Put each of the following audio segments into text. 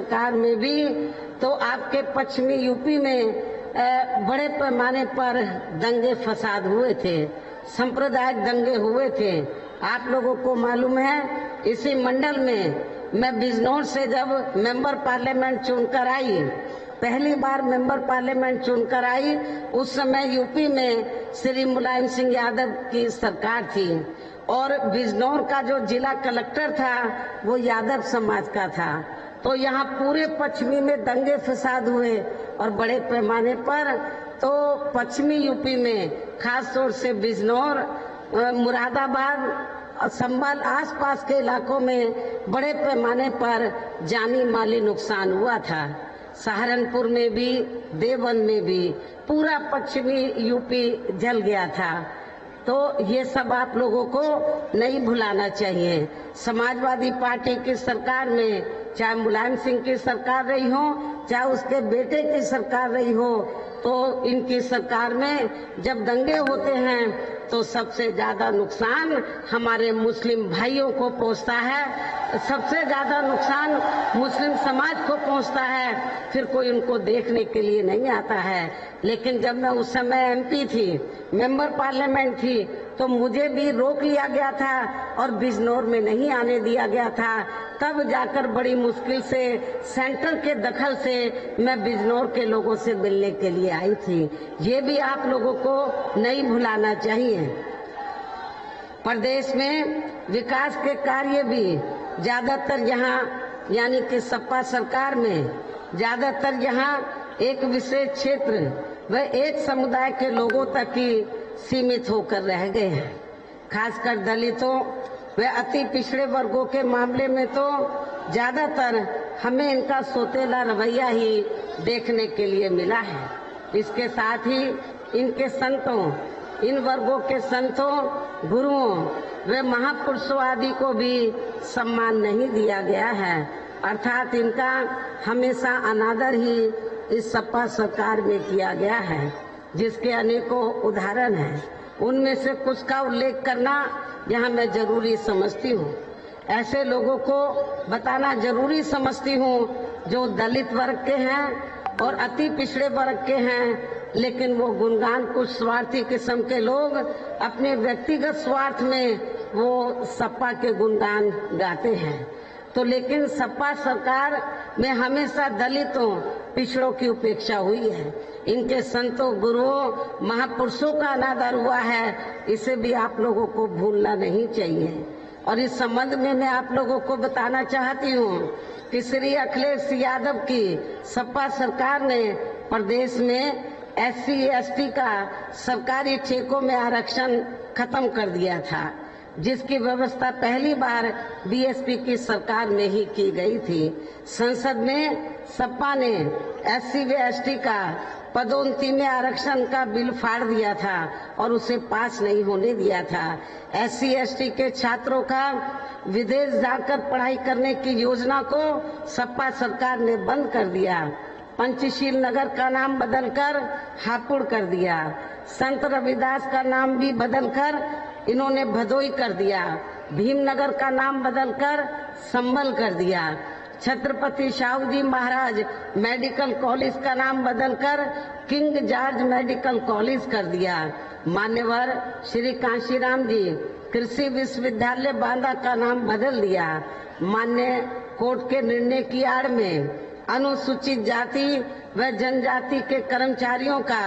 सरकार में भी तो आपके पश्चिमी यूपी में बड़े पैमाने पर दंगे फसाद हुए थे, सांप्रदायिक दंगे हुए थे। आप लोगों को मालूम है, इसी मंडल में मैं बिजनौर से जब मेंबर पार्लियामेंट चुनकर आई, पहली बार मेंबर पार्लियामेंट चुनकर आई, उस समय यूपी में श्री मुलायम सिंह यादव की सरकार थी और बिजनौर का जो जिला कलेक्टर था वो यादव समाज का था। तो यहाँ पूरे पश्चिमी में दंगे फसाद हुए और बड़े पैमाने पर। तो पश्चिमी यूपी में खास तौर से बिजनौर, मुरादाबाद, संभल आसपास के इलाकों में बड़े पैमाने पर जानी माली नुकसान हुआ था। सहारनपुर में भी, देवबंद में भी पूरा पश्चिमी यूपी जल गया था। तो ये सब आप लोगों को नहीं भुलाना चाहिए। समाजवादी पार्टी की सरकार में चाहे मुलायम सिंह की सरकार रही हो, चाहे उसके बेटे की सरकार रही हो, तो इनकी सरकार में जब दंगे होते हैं तो सबसे ज्यादा नुकसान हमारे मुस्लिम भाइयों को पहुंचता है, सबसे ज्यादा नुकसान मुस्लिम समाज को पहुंचता है। फिर कोई उनको देखने के लिए नहीं आता है। लेकिन जब मैं उस समय एमपी थी, मेंबर पार्लियामेंट थी, तो मुझे भी रोक लिया गया था और बिजनौर में नहीं आने दिया गया था। तब जाकर बड़ी मुश्किल से सेंटर के दखल से मैं बिजनौर के लोगों से मिलने के लिए आई थी। ये भी आप लोगों को नहीं भुलाना चाहिए। प्रदेश में विकास के कार्य भी ज्यादातर यहाँ यानी कि सपा सरकार में ज्यादातर यहाँ एक विशेष क्षेत्र व एक समुदाय के लोगों तक ही सीमित होकर रह गए हैं। खासकर दलितों व अति पिछड़े वर्गों के मामले में तो ज्यादातर हमें इनका सोतेला रवैया ही देखने के लिए मिला है। इसके साथ ही इनके संतों, इन वर्गों के संतों, गुरुओं व महापुरुषों आदि को भी सम्मान नहीं दिया गया है। अर्थात इनका हमेशा अनादर ही इस सपा सरकार में किया गया है, जिसके अनेकों उदाहरण हैं। उनमें से कुछ का उल्लेख करना यहाँ मैं जरूरी समझती हूँ। ऐसे लोगों को बताना जरूरी समझती हूँ जो दलित वर्ग के हैं और अति पिछड़े वर्ग के हैं, लेकिन वो गुणगान कुछ स्वार्थी किस्म के लोग अपने व्यक्तिगत स्वार्थ में वो सपा के गुणगान गाते हैं। तो लेकिन सपा सरकार में हमेशा दलितों, पिछड़ों की उपेक्षा हुई है। इनके संतों, गुरुओं, महापुरुषों का अनादर हुआ है। इसे भी आप लोगों को भूलना नहीं चाहिए। और इस संबंध में मैं आप लोगों को बताना चाहती हूँ कि श्री अखिलेश यादव की सपा सरकार ने प्रदेश में SC/ST का सरकारी ठेकों में आरक्षण खत्म कर दिया था, जिसकी व्यवस्था पहली बार BSP की सरकार में ही की गई थी। संसद में सपा ने SC/ST का पदोन्नति में आरक्षण का बिल फाड़ दिया था और उसे पास नहीं होने दिया था। SC/ST के छात्रों का विदेश जाकर पढ़ाई करने की योजना को सपा सरकार ने बंद कर दिया। पंचशील नगर का नाम बदलकर हापुड़ कर दिया। संत रविदास का नाम भी बदलकर इन्होंने भदोई कर दिया। भीमनगर का नाम बदलकर संभल कर दिया। छत्रपति शाहू जी महाराज मेडिकल कॉलेज का नाम बदलकर किंग जॉर्ज मेडिकल कॉलेज कर दिया। मान्यवर श्री कांशीराम जी कृषि विश्वविद्यालय बांदा का नाम बदल दिया। मान्य कोर्ट के निर्णय की आड़ में अनुसूचित जाति व जनजाति के कर्मचारियों का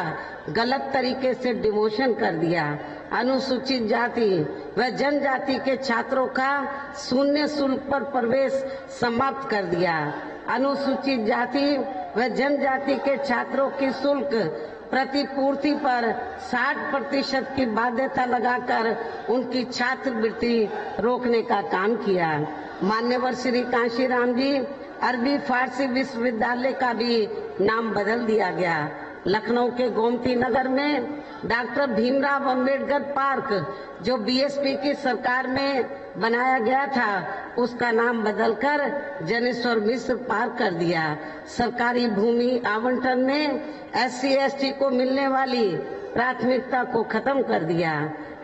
गलत तरीके से डिमोशन कर दिया। अनुसूचित जाति व जनजाति के छात्रों का शून्य शुल्क पर प्रवेश समाप्त कर दिया। अनुसूचित जाति व जनजाति के छात्रों की शुल्क प्रतिपूर्ति पर 60% की बाध्यता लगाकर उनकी छात्रवृत्ति रोकने का काम किया। मान्यवर श्री कांशीराम जी अरबी फारसी विश्वविद्यालय का भी नाम बदल दिया गया। लखनऊ के गोमती नगर में डॉक्टर भीमराव अंबेडकर पार्क जो BSP की सरकार में बनाया गया था, उसका नाम बदलकर जनेश्वर मिश्र पार्क कर दिया। सरकारी भूमि आवंटन में SC/ST को मिलने वाली प्राथमिकता को खत्म कर दिया।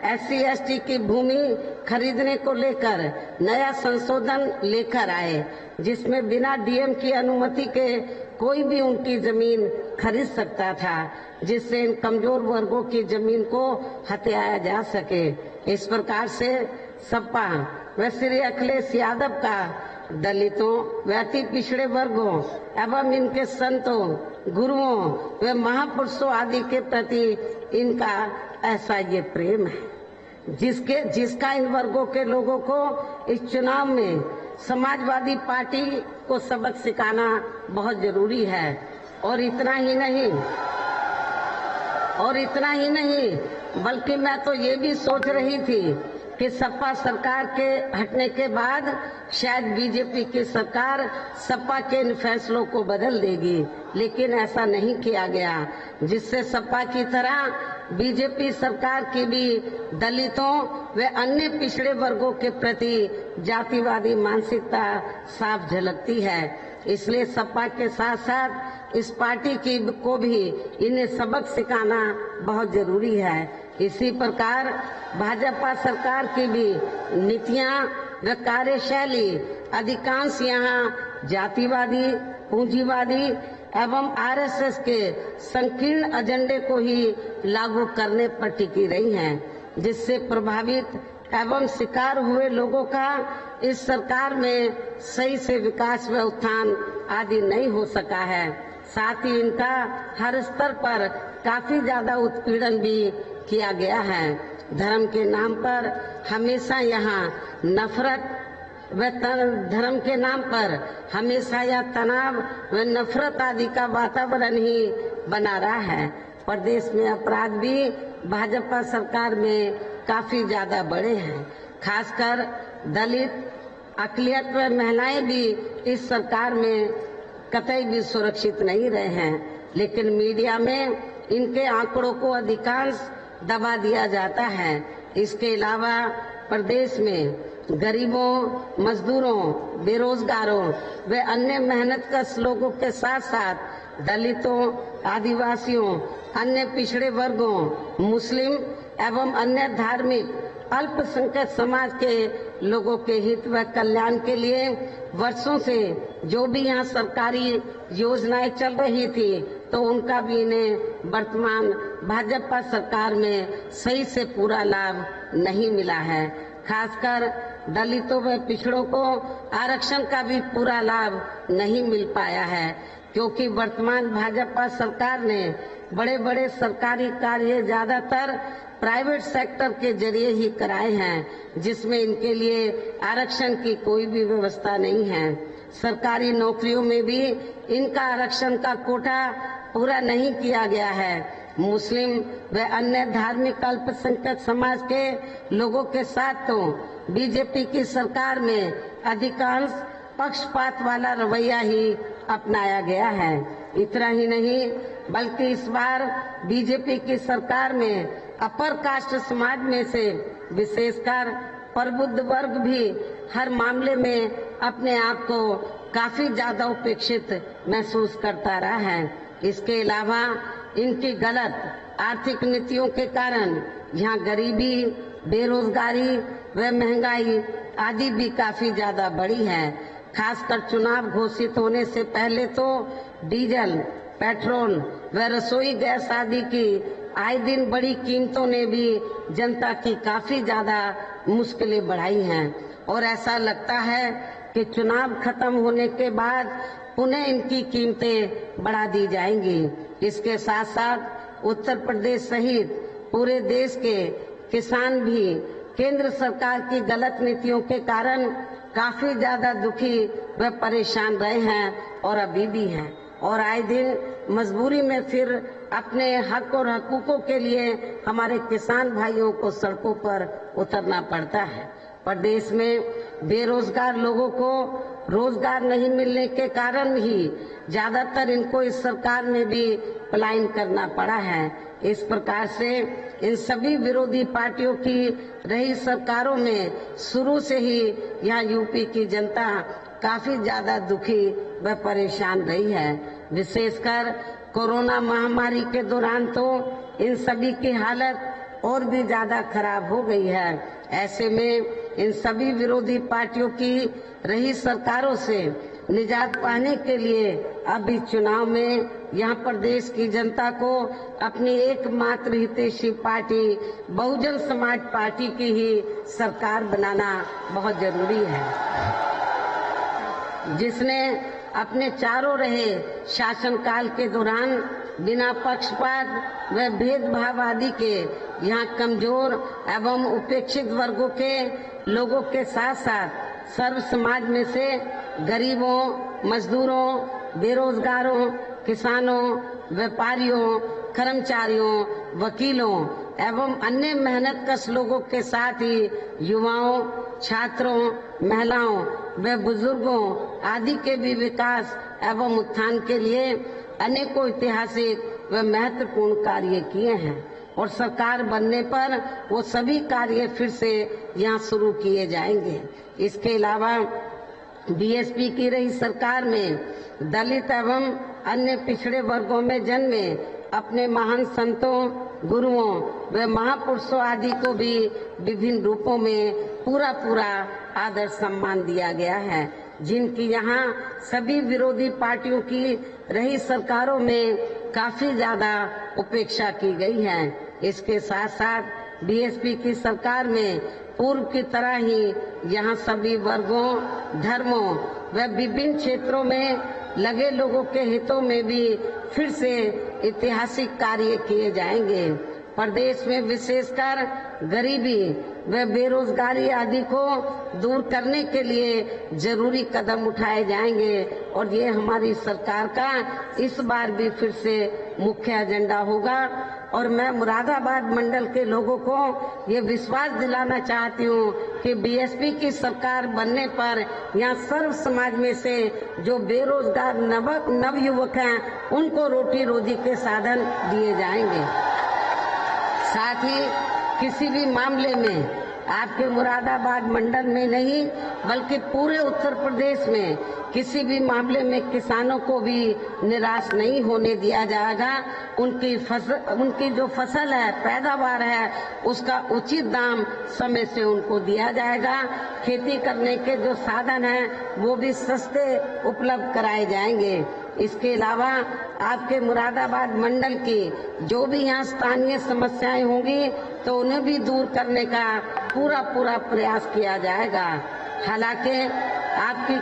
SC/ST की भूमि खरीदने को लेकर नया संशोधन लेकर आए, जिसमें बिना DM की अनुमति के कोई भी उनकी जमीन खरीद सकता था, जिससे इन कमजोर वर्गों की जमीन को हथियाया जा सके। इस प्रकार से सपा व श्री अखिलेश यादव का दलितों व अति पिछड़े वर्गों एवं इनके संतों, गुरुओं व महापुरुषों आदि के प्रति इनका ऐसा ये प्रेम है जिसका इन वर्गों के लोगों को इस चुनाव में समाजवादी पार्टी को सबक सिखाना बहुत जरूरी है। और इतना ही नहीं बल्कि मैं तो ये भी सोच रही थी कि सपा सरकार के हटने के बाद शायद बीजेपी की सरकार सपा के इन फैसलों को बदल देगी, लेकिन ऐसा नहीं किया गया, जिससे सपा की तरह बीजेपी सरकार की भी दलितों व अन्य पिछड़े वर्गों के प्रति जातिवादी मानसिकता साफ झलकती है। इसलिए सपा के साथ साथ इस पार्टी को भी इन्हें सबक सिखाना बहुत जरूरी है। इसी प्रकार भाजपा सरकार की भी नीतियां व कार्यशैली अधिकांश यहाँ जातिवादी, पूंजीवादी एवं RSS के संकीर्ण एजेंडे को ही लागू करने पर टिकी रही हैं, जिससे प्रभावित एवं शिकार हुए लोगों का इस सरकार में सही से विकास व उत्थान आदि नहीं हो सका है। साथ ही इनका हर स्तर पर काफी ज्यादा उत्पीड़न भी किया गया है। धर्म के नाम पर हमेशा यहाँ नफरत व धर्म के नाम पर हमेशा यह तनाव व नफरत आदि का वातावरण ही बना रहा है। प्रदेश में अपराध भी भाजपा सरकार में काफी ज्यादा बढ़े हैं। खासकर दलित, अकलियत व महिलाएं भी इस सरकार में कतई भी सुरक्षित नहीं रहे हैं, लेकिन मीडिया में इनके आंकड़ों को अधिकांश दबा दिया जाता है। इसके अलावा प्रदेश में गरीबों, मजदूरों, बेरोजगारों व अन्य मेहनतकश लोगों के साथ साथ दलितों, आदिवासियों, अन्य पिछड़े वर्गों, मुस्लिम एवं अन्य धार्मिक अल्पसंख्यक समाज के लोगों के हित व कल्याण के लिए वर्षों से जो भी यहाँ सरकारी योजनाएं चल रही थी, तो उनका भी इन्हें वर्तमान भाजपा सरकार में सही से पूरा लाभ नहीं मिला है। खासकर दलितों व पिछड़ों को आरक्षण का भी पूरा लाभ नहीं मिल पाया है, क्योंकि वर्तमान भाजपा सरकार ने बड़े बड़े सरकारी कार्य ज्यादातर प्राइवेट सेक्टर के जरिए ही कराए हैं, जिसमें इनके लिए आरक्षण की कोई भी व्यवस्था नहीं है। सरकारी नौकरियों में भी इनका आरक्षण का कोटा पूरा नहीं किया गया है। मुस्लिम व अन्य धार्मिक अल्पसंख्यक समाज के लोगों के साथ तो बीजेपी की सरकार में अधिकांश पक्षपात वाला रवैया ही अपनाया गया है। इतना ही नहीं बल्कि इस बार बीजेपी की सरकार में अपर कास्ट समाज में से विशेषकर प्रबुद्ध वर्ग भी हर मामले में अपने आप को काफी ज्यादा उपेक्षित महसूस करता रहा है। इसके अलावा इनकी गलत आर्थिक नीतियों के कारण यहाँ गरीबी, बेरोजगारी व महंगाई आदि भी काफी ज्यादा बढ़ी है। खासकर चुनाव घोषित होने से पहले तो डीजल, पेट्रोल व रसोई गैस आदि की आए दिन बड़ी कीमतों ने भी जनता की काफी ज्यादा मुश्किलें बढ़ाई हैं, और ऐसा लगता है कि चुनाव खत्म होने के बाद पुनः इनकी कीमतें बढ़ा दी जाएंगी। इसके साथ साथ उत्तर प्रदेश सहित पूरे देश के किसान भी केंद्र सरकार की गलत नीतियों के कारण काफी ज्यादा दुखी व परेशान रहे हैं और अभी भी हैं, और आए दिन मजबूरी में फिर अपने हक और हकूकों के लिए हमारे किसान भाइयों को सड़कों पर उतरना पड़ता है। प्रदेश में बेरोजगार लोगों को रोजगार नहीं मिलने के कारण ही ज्यादातर इनको इस सरकार में भी पलायन करना पड़ा है। इस प्रकार से इन सभी विरोधी पार्टियों की रही सरकारों में शुरू से ही यहाँ यूपी की जनता काफी ज्यादा दुखी व परेशान रही है। विशेषकर कोरोना महामारी के दौरान तो इन सभी की हालत और भी ज्यादा खराब हो गई है। ऐसे में इन सभी विरोधी पार्टियों की रही सरकारों से निजात पाने के लिए अभी चुनाव में यहाँ प्रदेश की जनता को अपनी एकमात्र हितैषी पार्टी बहुजन समाज पार्टी की ही सरकार बनाना बहुत जरूरी है, जिसने अपने चारों रहे शासनकाल के दौरान बिना पक्षपात व भेदभाव आदि के यहाँ कमजोर एवं उपेक्षित वर्गों के लोगों के साथ साथ सर्व समाज में से गरीबों, मजदूरों, बेरोजगारों, किसानों, व्यापारियों, कर्मचारियों, वकीलों एवं अन्य मेहनतकश लोगों के साथ ही युवाओं, छात्रों, महिलाओं व बुजुर्गों आदि के भी विकास एवं उत्थान के लिए अनेकों ऐतिहासिक व महत्वपूर्ण कार्य किए हैं और सरकार बनने पर वो सभी कार्य फिर से यहाँ शुरू किए जाएंगे। इसके अलावा बीएसपी की रही सरकार में दलित एवं अन्य पिछड़े वर्गों में जन्मे अपने महान संतों, गुरुओं व महापुरुषों आदि को भी विभिन्न रूपों में पूरा आदर सम्मान दिया गया है, जिनकी यहाँ सभी विरोधी पार्टियों की रही सरकारों में काफी ज्यादा उपेक्षा की गई है। इसके साथ साथ बीएसपी की सरकार में पूर्व की तरह ही यहाँ सभी वर्गों, धर्मों व विभिन्न क्षेत्रों में लगे लोगों के हितों में भी फिर से ऐतिहासिक कार्य किए जाएंगे। प्रदेश में विशेषकर गरीबी व बेरोजगारी आदि को दूर करने के लिए जरूरी कदम उठाए जाएंगे और ये हमारी सरकार का इस बार भी फिर से मुख्य एजेंडा होगा। और मैं मुरादाबाद मंडल के लोगों को ये विश्वास दिलाना चाहती हूँ कि बीएसपी की सरकार बनने पर यहाँ सर्व समाज में से जो बेरोजगार नव युवक हैं उनको रोटी रोजी के साधन दिए जाएंगे। साथ ही किसी भी मामले में आपके मुरादाबाद मंडल में नहीं बल्कि पूरे उत्तर प्रदेश में किसी भी मामले में किसानों को भी निराश नहीं होने दिया जाएगा। उनकी जो फसल है, पैदावार है, उसका उचित दाम समय से उनको दिया जाएगा। खेती करने के जो साधन हैं वो भी सस्ते उपलब्ध कराए जाएंगे। इसके अलावा आपके मुरादाबाद मंडल की जो भी यहाँ स्थानीय समस्याएं होंगी तो उन्हें भी दूर करने का पूरा प्रयास किया जाएगा। हालांकि आपकी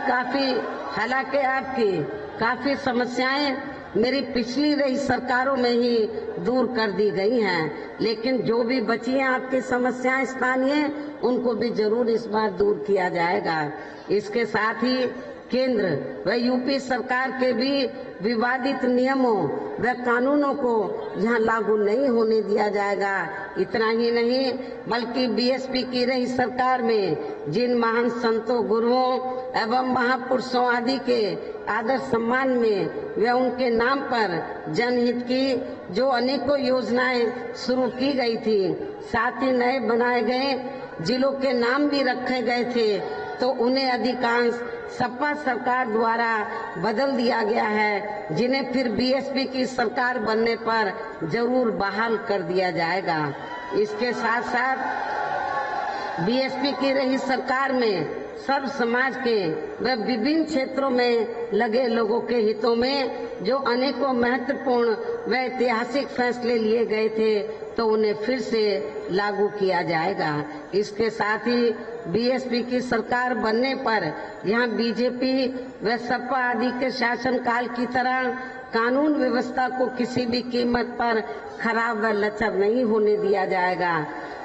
काफी समस्याएं मेरी पिछली रही सरकारों में ही दूर कर दी गई हैं, लेकिन जो भी बची हैं आपकी समस्याएं स्थानीय, उनको भी जरूर इस बार दूर किया जाएगा। इसके साथ ही केंद्र व यूपी सरकार के भी विवादित नियमों व कानूनों को यहाँ लागू नहीं होने दिया जाएगा। इतना ही नहीं बल्कि बीएसपी की रही सरकार में जिन महान संतों, गुरुओं एवं महापुरुषों आदि के आदर सम्मान में व उनके नाम पर जनहित की जो अनेकों योजनाएं शुरू की गई थी, साथ ही नए बनाए गए जिलों के नाम भी रखे गए थे, तो उन्हें अधिकांश सपा सरकार द्वारा बदल दिया गया है, जिन्हें फिर बीएसपी की सरकार बनने पर जरूर बहाल कर दिया जाएगा। इसके साथ साथ बीएसपी की रही सरकार में सर्व समाज के व विभिन्न क्षेत्रों में लगे लोगों के हितों में जो अनेकों महत्वपूर्ण व ऐतिहासिक फैसले लिए गए थे, तो उन्हें फिर से लागू किया जाएगा। इसके साथ ही बीएसपी की सरकार बनने पर यहाँ बीजेपी व सपा आदि के शासनकाल की तरह कानून व्यवस्था को किसी भी कीमत पर खराब व लचर नहीं होने दिया जाएगा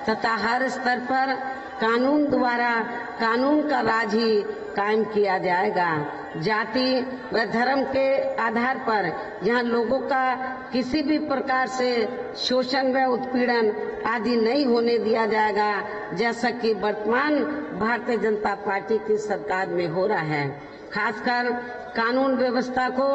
तथा हर स्तर पर कानून द्वारा कानून का राज ही कायम किया जाएगा। जाति व धर्म के आधार पर यहाँ लोगों का किसी भी प्रकार से शोषण व उत्पीड़न आदि नहीं होने दिया जाएगा, जैसा कि वर्तमान भारतीय जनता पार्टी की सरकार में हो रहा है। खासकर कानून व्यवस्था को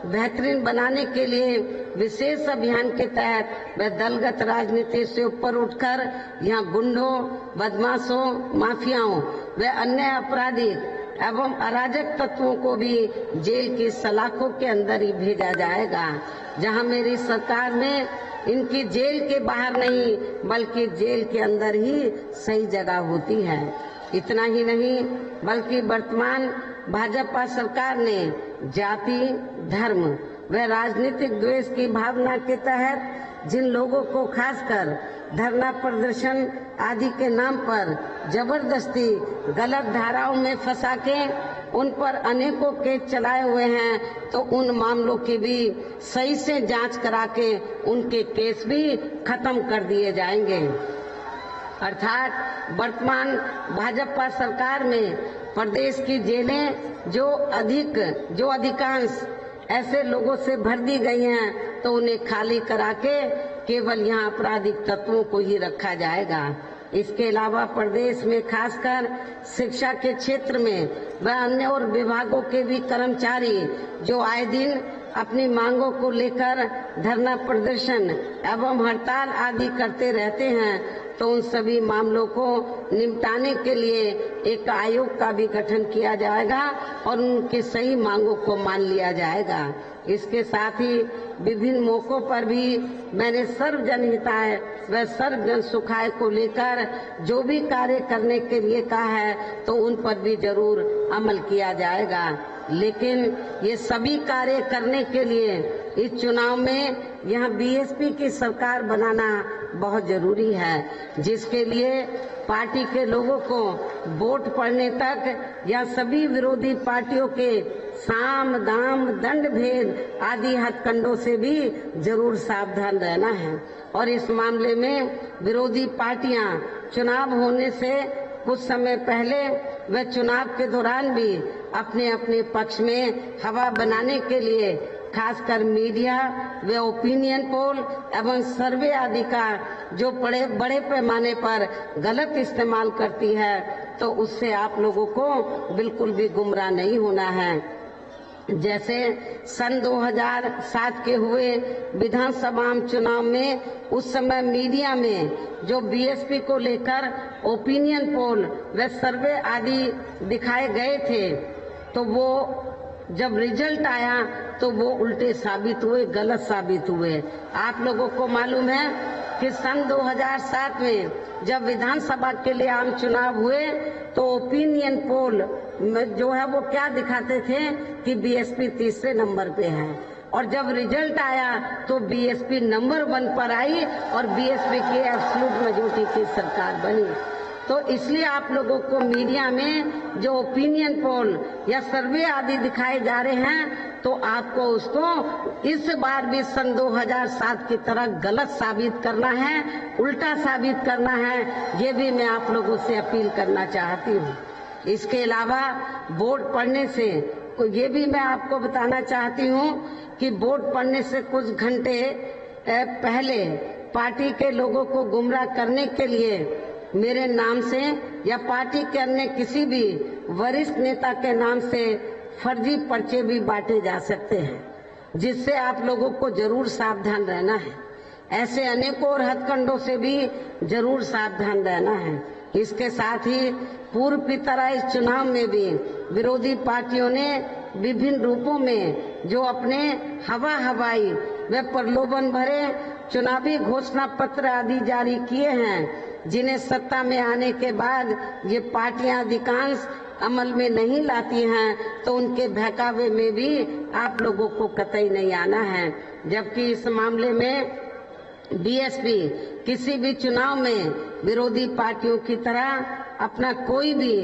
बेहतरीन बनाने के लिए विशेष अभियान के तहत व दलगत राजनीति से ऊपर उठकर यहाँ गुंडों, बदमाशों, माफियाओं व अन्य आपराधिक एवं अराजक तत्वों को भी जेल की सलाखों के अंदर ही भेजा जाएगा। जहां मेरी सरकार में इनकी जेल के बाहर नहीं बल्कि जेल के अंदर ही सही जगह होती है। इतना ही नहीं बल्कि वर्तमान भाजपा सरकार ने जाति, धर्म व राजनीतिक द्वेष की भावना के तहत जिन लोगों को खासकर धरना प्रदर्शन आदि के नाम पर जबरदस्ती गलत धाराओं में फंसा के उन पर अनेकों केस चलाए हुए हैं, तो उन मामलों की भी सही से जांच करा के उनके केस भी खत्म कर दिए जाएंगे। अर्थात वर्तमान भाजपा सरकार में प्रदेश की जेलें जो अधिकांश ऐसे लोगों से भर दी गई हैं, तो उन्हें खाली करा के केवल यहाँ आपराधिक तत्वों को ही रखा जाएगा। इसके अलावा प्रदेश में खासकर शिक्षा के क्षेत्र में व अन्य और विभागों के भी कर्मचारी जो आए दिन अपनी मांगों को लेकर धरना प्रदर्शन एवं हड़ताल आदि करते रहते हैं, तो उन सभी मामलों को निपटाने के लिए एक आयोग का भी गठन किया जाएगा और उनकी सही मांगों को मान लिया जाएगा। इसके साथ ही विभिन्न मौकों पर भी मैंने सर्व जनहिताय व सर्व जन सुखाय को लेकर जो भी कार्य करने के लिए कहा है, तो उन पर भी जरूर अमल किया जाएगा। लेकिन ये सभी कार्य करने के लिए इस चुनाव में यहाँ बीएसपी की सरकार बनाना बहुत जरूरी है, जिसके लिए पार्टी के लोगों को वोट पड़ने तक या सभी विरोधी पार्टियों के साम दाम दंड भेद आदि हथकंडों से भी जरूर सावधान रहना है। और इस मामले में विरोधी पार्टियां चुनाव होने से कुछ समय पहले व चुनाव के दौरान भी अपने अपने पक्ष में हवा बनाने के लिए खासकर मीडिया व ओपिनियन पोल एवं सर्वे आदि का जो बड़े पैमाने पर गलत इस्तेमाल करती है, तो उससे आप लोगों को बिल्कुल भी गुमराह नहीं होना है। जैसे सन 2007 के हुए विधानसभा चुनाव में उस समय मीडिया में जो बीएसपी को लेकर ओपिनियन पोल व सर्वे आदि दिखाए गए थे, तो वो जब रिजल्ट आया तो वो उल्टे साबित हुए, गलत साबित हुए। आप लोगों को मालूम है कि सन 2007 में जब विधानसभा के लिए आम चुनाव हुए, तो ओपिनियन पोल जो है वो क्या दिखाते थे कि बीएसपी तीसरे नंबर पे है, और जब रिजल्ट आया तो बीएसपी नंबर 1 पर आई और बीएसपी की एब्सोल्यूट मेजॉरिटी की सरकार बनी। तो इसलिए आप लोगों को मीडिया में जो ओपिनियन पोल या सर्वे आदि दिखाए जा रहे हैं, तो आपको उसको इस बार भी सन 2007 की तरह गलत साबित करना है, उल्टा साबित करना है। ये भी मैं आप लोगों से अपील करना चाहती हूँ। इसके अलावा वोट पड़ने से ये भी मैं आपको बताना चाहती हूँ कि वोट पड़ने से कुछ घंटे पहले पार्टी के लोगों को गुमराह करने के लिए मेरे नाम से या पार्टी के अन्य किसी भी वरिष्ठ नेता के नाम से फर्जी पर्चे भी बांटे जा सकते हैं, जिससे आप लोगों को जरूर सावधान रहना है। ऐसे अनेकों और हथकंडों से भी जरूर सावधान रहना है। इसके साथ ही पूर्व की तरह इस चुनाव में भी विरोधी पार्टियों ने विभिन्न रूपों में जो अपने हवाई व प्रलोभन भरे चुनावी घोषणा पत्र आदि जारी किए हैं, जिन्हें सत्ता में आने के बाद ये पार्टियां अधिकांश अमल में नहीं लाती हैं, तो उनके बहकावे में भी आप लोगों को कतई नहीं आना है। जबकि इस मामले में बीएसपी किसी भी चुनाव में विरोधी पार्टियों की तरह अपना कोई भी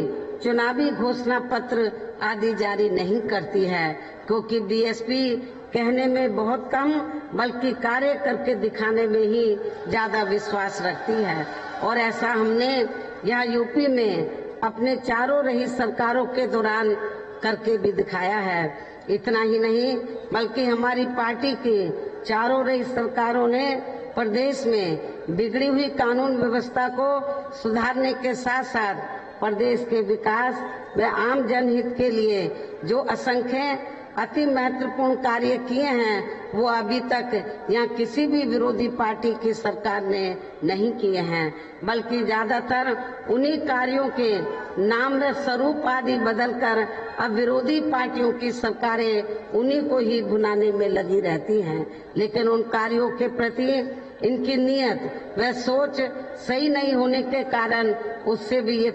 चुनावी घोषणा पत्र आदि जारी नहीं करती है, क्योंकि बीएसपी कहने में बहुत कम बल्कि कार्य करके दिखाने में ही ज्यादा विश्वास रखती है। और ऐसा हमने यहाँ यूपी में अपने चारों रही सरकारों के दौरान करके भी दिखाया है। इतना ही नहीं बल्कि हमारी पार्टी की चारों रही सरकारों ने प्रदेश में बिगड़ी हुई कानून व्यवस्था को सुधारने के साथ साथ प्रदेश के विकास व आम जनहित के लिए जो असंख्य अति महत्वपूर्ण कार्य किए हैं, वो अभी तक यहाँ किसी भी विरोधी पार्टी की सरकार ने नहीं किए हैं, बल्कि ज्यादातर उन्हीं कार्यों के नाम व स्वरूप आदि बदलकर अब विरोधी पार्टियों की सरकारें उन्हीं को ही भुनाने में लगी रहती हैं। लेकिन उन कार्यों के प्रति इनकी नीयत व सोच सही नहीं होने के कारण उसमें भी ये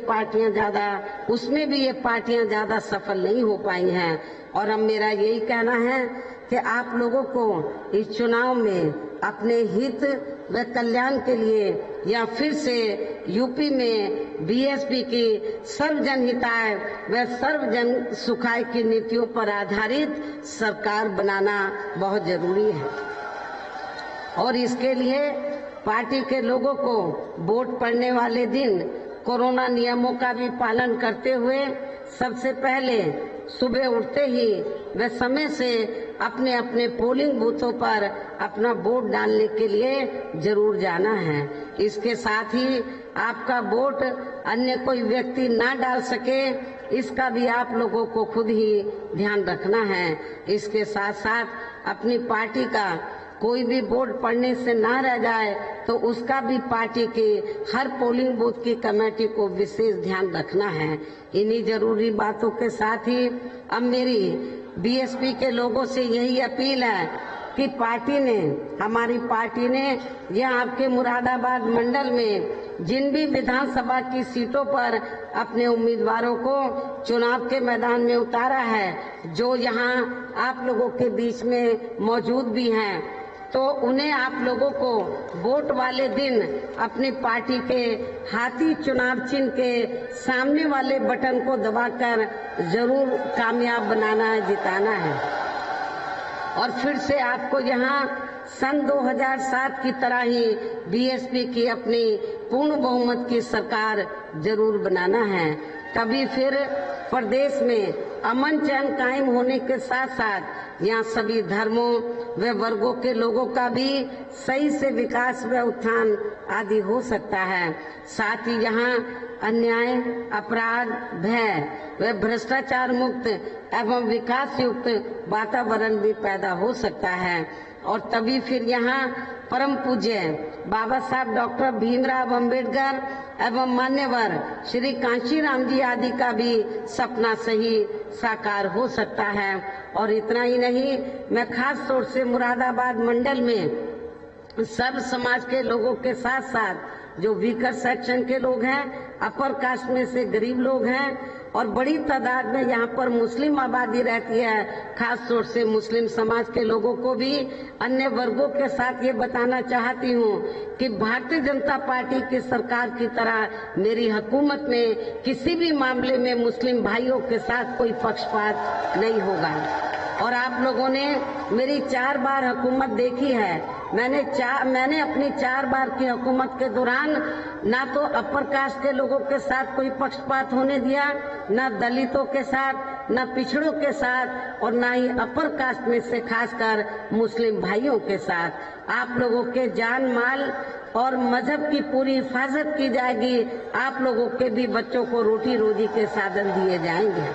पार्टियां ज्यादा सफल नहीं हो पाई हैं। और अब मेरा यही कहना है कि आप लोगों को इस चुनाव में अपने हित व कल्याण के लिए या फिर से यूपी में बीएसपी की सर्वजन हिताय व सर्वजन सुखाय की नीतियों पर आधारित सरकार बनाना बहुत जरूरी है। और इसके लिए पार्टी के लोगों को वोट पड़ने वाले दिन कोरोना नियमों का भी पालन करते हुए सबसे पहले सुबह उठते ही व समय से अपने अपने पोलिंग बूथों पर अपना वोट डालने के लिए जरूर जाना है। इसके साथ ही आपका वोट अन्य कोई व्यक्ति ना डाल सके, इसका भी आप लोगों को खुद ही ध्यान रखना है। इसके साथ साथ अपनी पार्टी का कोई भी वोट पड़ने से ना रह जाए तो उसका भी पार्टी की हर पोलिंग बूथ की कमेटी को विशेष ध्यान रखना है। इन्हीं जरूरी बातों के साथ ही अब मेरी बीएसपी के लोगों से यही अपील है कि हमारी पार्टी ने यह आपके मुरादाबाद मंडल में जिन भी विधानसभा की सीटों पर अपने उम्मीदवारों को चुनाव के मैदान में उतारा है, जो यहाँ आप लोगों के बीच में मौजूद भी हैं, तो उन्हें आप लोगों को वोट वाले दिन अपनी पार्टी के हाथी चुनाव चिन्ह के सामने वाले बटन को दबाकर जरूर कामयाब बनाना है, जिताना है। और फिर से आपको यहाँ सन 2007 की तरह ही बीएसपी की अपनी पूर्ण बहुमत की सरकार जरूर बनाना है। तभी फिर प्रदेश में अमन चैन कायम होने के साथ साथ यहाँ सभी धर्मों व वर्गों के लोगों का भी सही से विकास व उत्थान आदि हो सकता है। साथ ही यहाँ अन्याय, अपराध, भय व भ्रष्टाचार मुक्त एवं विकास युक्त वातावरण भी पैदा हो सकता है। और तभी फिर यहाँ परम पूज्य बाबा साहब डॉक्टर भीमराव अंबेडकर एवं मान्यवर श्री कांशीराम जी आदि का भी सपना सही साकार हो सकता है। और इतना ही नहीं, मैं खास तौर से मुरादाबाद मंडल में सर्व समाज के लोगों के साथ साथ जो वीकर सेक्शन के लोग हैं, अपर कास्ट में से गरीब लोग हैं और बड़ी तादाद में यहाँ पर मुस्लिम आबादी रहती है, खास तौर से मुस्लिम समाज के लोगों को भी अन्य वर्गों के साथ ये बताना चाहती हूँ कि भारतीय जनता पार्टी की सरकार की तरह मेरी हुकूमत में किसी भी मामले में मुस्लिम भाइयों के साथ कोई पक्षपात नहीं होगा। और आप लोगों ने मेरी 4 बार हुकूमत देखी है। मैंने अपनी 4 बार की हुकूमत के दौरान ना तो अपर कास्ट के लोगों के साथ कोई पक्षपात होने दिया, ना दलितों के साथ, ना पिछड़ों के साथ और ना ही अपर कास्ट में से खासकर मुस्लिम भाइयों के साथ। आप लोगों के जान माल और मजहब की पूरी हिफाजत की जाएगी। आप लोगों के भी बच्चों को रोटी रोजी के साधन दिए जाएंगे।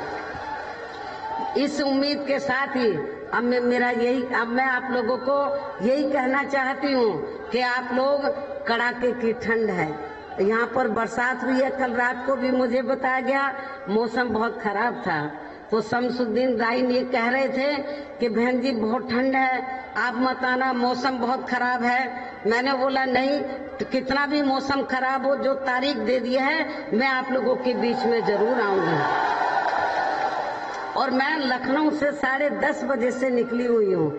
इस उम्मीद के साथ ही अब मैं आप लोगों को यही कहना चाहती हूँ कि आप लोग, कड़ाके की ठंड है, यहाँ पर बरसात हुई है, कल रात को भी मुझे बताया गया मौसम बहुत खराब था, तो शमसुद्दीन राइन ये कह रहे थे कि बहन जी बहुत ठंड है, आप मत आना, मौसम बहुत खराब है। मैंने बोला नहीं, तो कितना भी मौसम खराब हो, जो तारीख दे दी है मैं आप लोगों के बीच में जरूर आऊंगी। और मैं लखनऊ से 10:30 बजे से निकली हुई हूँ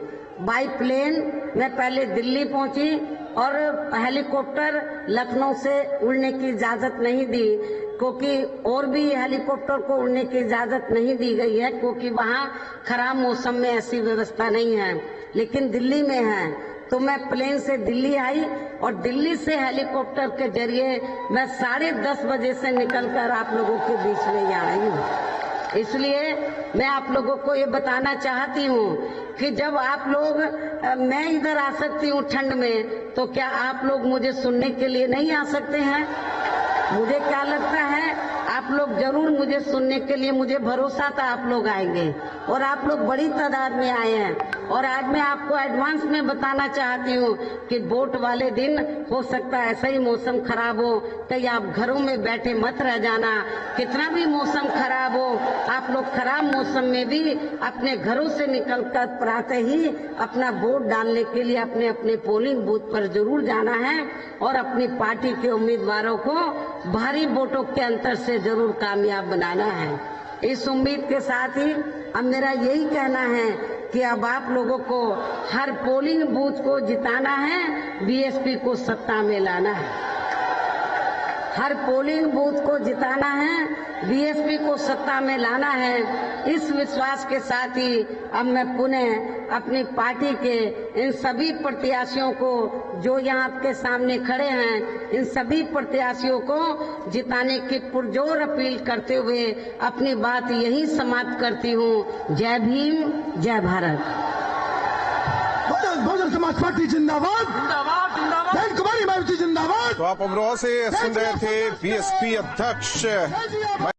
बाई प्लेन। मैं पहले दिल्ली पहुंची और हेलीकॉप्टर लखनऊ से उड़ने की इजाजत नहीं दी, क्योंकि और भी हेलीकॉप्टर को उड़ने की इजाजत नहीं दी गई है, क्योंकि वहाँ खराब मौसम में ऐसी व्यवस्था नहीं है, लेकिन दिल्ली में है। तो मैं प्लेन से दिल्ली आई और दिल्ली से हेलीकॉप्टर के जरिए मैं 10:30 बजे से निकलकर आप लोगों के बीच में यहाँ आई हूँ। इसलिए मैं आप लोगों को ये बताना चाहती हूँ कि जब आप लोग, मैं इधर आ सकती हूँ ठंड में, तो क्या आप लोग मुझे सुनने के लिए नहीं आ सकते हैं? मुझे क्या लगता है, आप आप लोग जरूर मुझे सुनने के लिए, मुझे भरोसा था आप लोग आएंगे और आप लोग बड़ी तादाद में आए हैं। और आज मैं आपको एडवांस में बताना चाहती हूँ कि वोट वाले दिन हो सकता है ऐसा ही मौसम खराब हो, कहीं आप घरों में बैठे मत रह जाना। कितना भी मौसम खराब हो, आप लोग खराब मौसम में भी अपने घरों से निकलकर प्रातः ही अपना वोट डालने के लिए अपने अपने पोलिंग बूथ पर जरूर जाना है और अपनी पार्टी के उम्मीदवारों को भारी वोटों के अंतर से जरूर कामयाब बनाना है। इस उम्मीद के साथ ही अब मेरा यही कहना है कि अब आप लोगों को हर पोलिंग बूथ को जिताना है, बीएसपी को सत्ता में लाना है। हर पोलिंग बूथ को जिताना है, बीएसपी को सत्ता में लाना है। इस विश्वास के साथ ही अब मैं पुनः अपनी पार्टी के इन सभी प्रत्याशियों को जो यहाँ आपके सामने खड़े हैं, इन सभी प्रत्याशियों को जिताने की पुरजोर अपील करते हुए अपनी बात यही समाप्त करती हूँ। जय भीम, जय भारत। बहुजन समाज पार्टी जिंदाबाद, जिंदाबाद, जिंदाबाद। बहन कुमारी मायावती जिंदाबाद। तो आप अमरोहा से सुन रहे थे बीएसपी अध्यक्ष